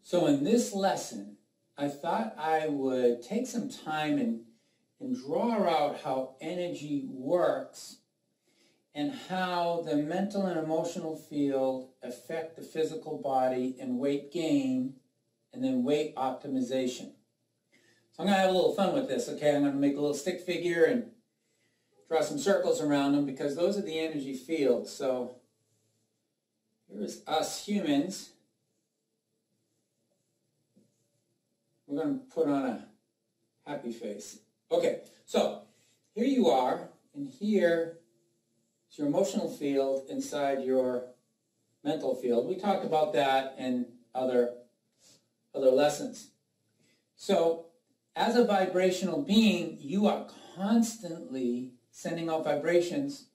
So in this lesson, I thought I would take some time and draw out how energy works and how the mental and emotional field affect the physical body and weight gain and then weight optimization. So I'm going to have a little fun with this, okay? I'm going to make a little stick figure and draw some circles around them because those are the energy fields. So here's us humans. We're going to put on a happy face. Okay, so here you are, and here is your emotional field inside your mental field. We talked about that in other lessons. So as a vibrational being, you are constantly sending out vibrations,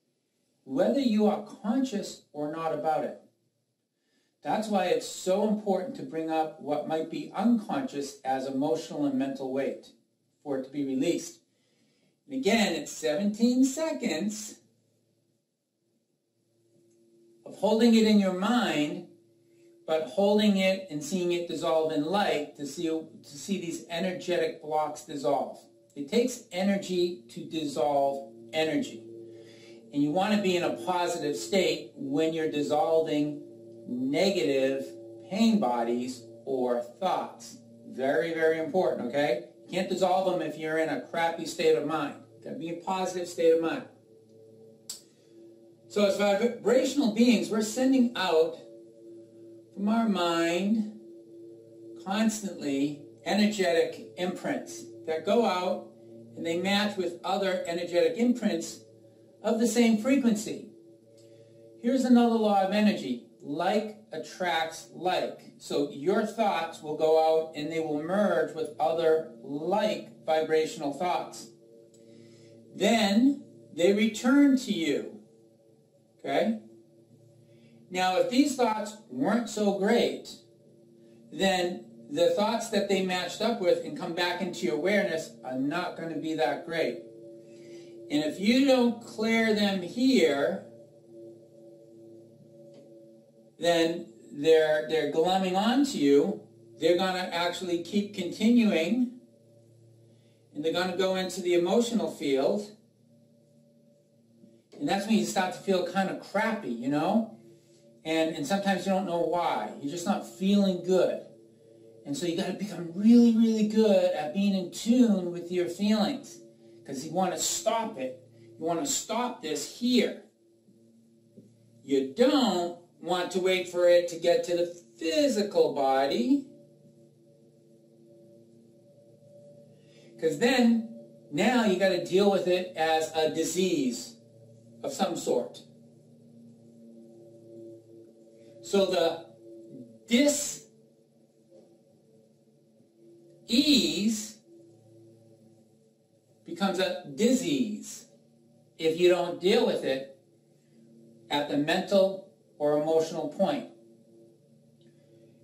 whether you are conscious or not about it. That's why it's so important to bring up what might be unconscious as emotional and mental weight for it to be released. And again, it's 17 seconds of holding it in your mind, but holding it and seeing it dissolve in light to see these energetic blocks dissolve. It takes energy to dissolve energy. And you want to be in a positive state when you're dissolving negative pain bodies or thoughts. Very, very important, okay? You can't dissolve them if you're in a crappy state of mind. You've got to be in a positive state of mind. So as vibrational beings, we're sending out from our mind constantly energetic imprints that go out and they match with other energetic imprints of the same frequency. Here's another law of energy. Like attracts like. So your thoughts will go out and they will merge with other like vibrational thoughts. Then they return to you. Okay? Now, if these thoughts weren't so great, then the thoughts that they matched up with and come back into your awareness are not going to be that great. And if you don't clear them here, then they're gloming onto you. They're going to actually keep continuing, and they're going to go into the emotional field. And that's when you start to feel kind of crappy, you know? And sometimes you don't know why. You're just not feeling good. And so you got to become really, really good at being in tune with your feelings. Because you want to stop it. You want to stop this here. You don't want to wait for it to get to the physical body. Because then, now you got to deal with it as a disease of some sort. So the dis-ease becomes a disease if you don't deal with it at the mental or emotional point.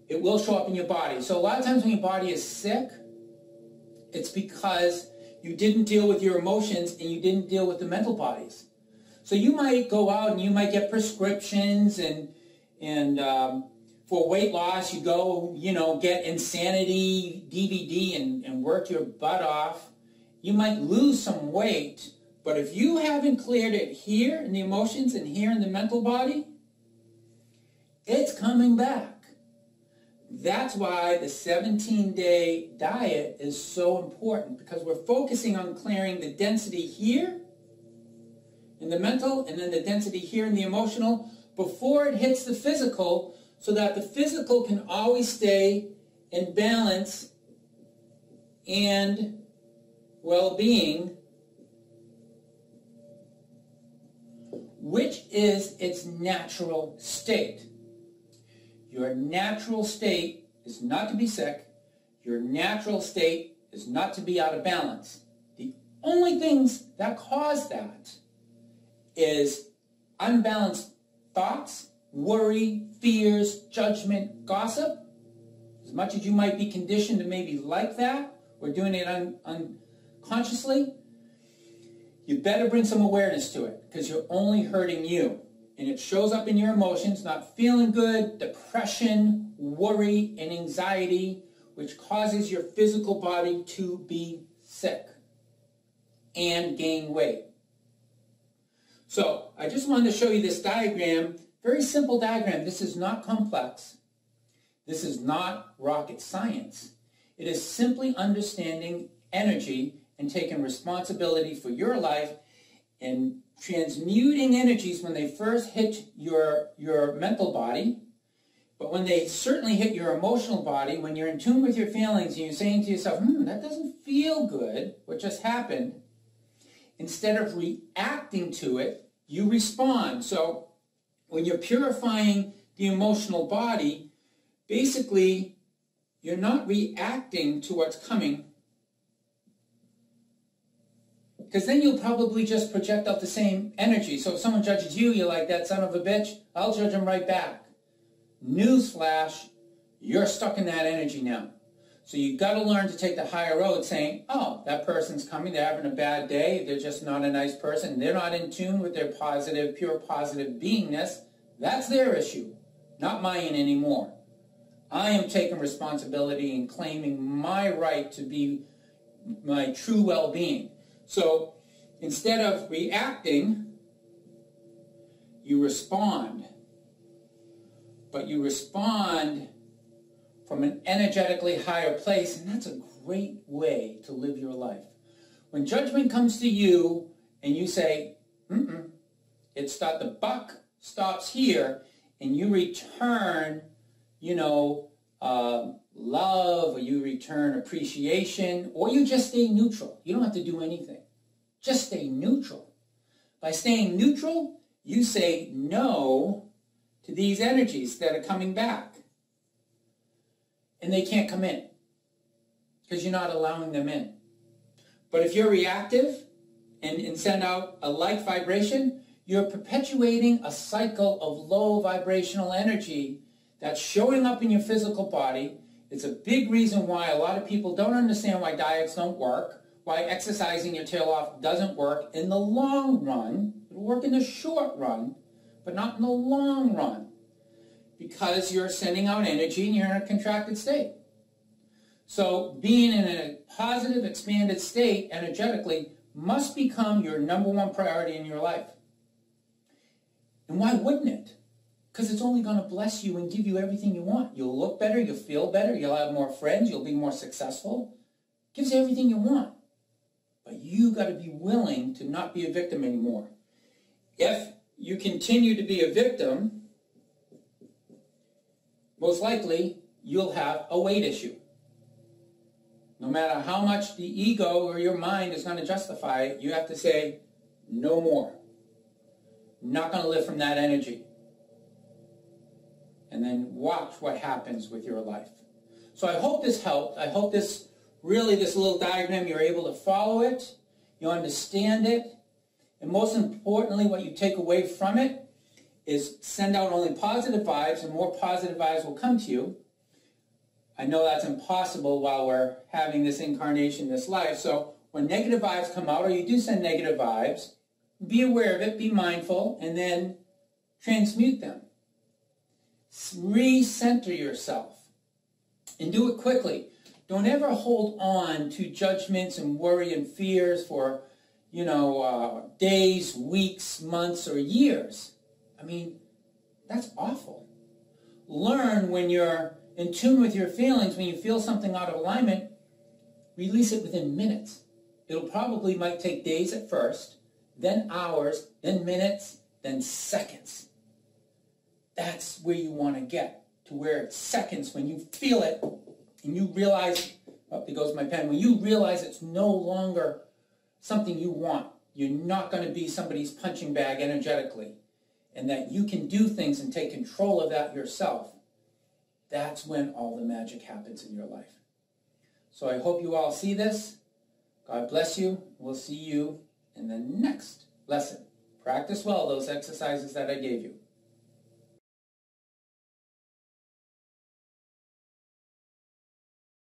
It will show up in your body. So a lot of times when your body is sick, it's because you didn't deal with your emotions and you didn't deal with the mental bodies. So you might go out and you might get prescriptions and for weight loss, you go, get Insanity DVD and work your butt off. You might lose some weight, but if you haven't cleared it here in the emotions and here in the mental body, it's coming back. That's why the 17-day diet is so important, because we're focusing on clearing the density here in the mental and then the density here in the emotional before it hits the physical, so that the physical can always stay in balance and well-being, which is its natural state. Your natural state is not to be sick. Your natural state is not to be out of balance. The only things that cause that is unbalanced thoughts, worry, fears, judgment, gossip. As much as you might be conditioned to maybe like that, or doing it unconsciously, you better bring some awareness to it, because you're only hurting you. and it shows up in your emotions, not feeling good, depression, worry, and anxiety, which causes your physical body to be sick and gain weight. So I just wanted to show you this diagram, very simple diagram. This is not complex. This is not rocket science. It is simply understanding energy and taking responsibility for your life and transmuting energies when they first hit your mental body, but when they certainly hit your emotional body, when you're in tune with your feelings and you're saying to yourself, that doesn't feel good, what just happened, instead of reacting to it, you respond. So when you're purifying the emotional body, basically you're not reacting to what's coming, because then you'll probably just project out the same energy. So if someone judges you, you're like, that son of a bitch, I'll judge them right back. Newsflash, you're stuck in that energy now. So you've got to learn to take the higher road, saying, oh, that person's coming, they're having a bad day, they're just not a nice person, they're not in tune with their positive, pure positive beingness. That's their issue, not mine anymore. I am taking responsibility and claiming my right to be my true well-being. So instead of reacting, you respond. But you respond from an energetically higher place, and that's a great way to live your life. When judgment comes to you and you say, the buck stops here, and you return, love, or you return appreciation, or you just stay neutral. You don't have to do anything. Just stay neutral. By staying neutral, you say no to these energies that are coming back. And they can't come in because you're not allowing them in. But if you're reactive and send out a like vibration, you're perpetuating a cycle of low vibrational energy that's showing up in your physical body. It's a big reason why a lot of people don't understand why diets don't work, why exercising your tail off doesn't work in the long run. It'll work in the short run, but not in the long run, because you're sending out energy and you're in a contracted state. So being in a positive, expanded state energetically must become your number one priority in your life. And why wouldn't it? Because it's only going to bless you and give you everything you want. You'll look better, you'll feel better, you'll have more friends, you'll be more successful. It gives you everything you want. But you got to be willing to not be a victim anymore. If you continue to be a victim, most likely you'll have a weight issue. No matter how much the ego or your mind is going to justify it, you have to say, no more. I'm not going to live from that energy. And then watch what happens with your life. So I hope this helped. I hope this little diagram, you're able to follow it, you understand it, and most importantly, what you take away from it is send out only positive vibes, and more positive vibes will come to you. I know that's impossible while we're having this incarnation, this life. So when negative vibes come out, or you do send negative vibes, be aware of it, be mindful, and then transmute them. Recenter yourself, and do it quickly. Don't ever hold on to judgments and worry and fears for, days, weeks, months, or years. I mean, that's awful. Learn when you're in tune with your feelings, when you feel something out of alignment, release it within minutes. It'll probably might take days at first, then hours, then minutes, then seconds. That's where you want to get, to where it's seconds when you feel it and you realize, oh, there goes my pen, when you realize it's no longer something you want. You're not going to be somebody's punching bag energetically, and that you can do things and take control of that yourself. That's when all the magic happens in your life. So I hope you all see this. God bless you. We'll see you in the next lesson. Practice well those exercises that I gave you.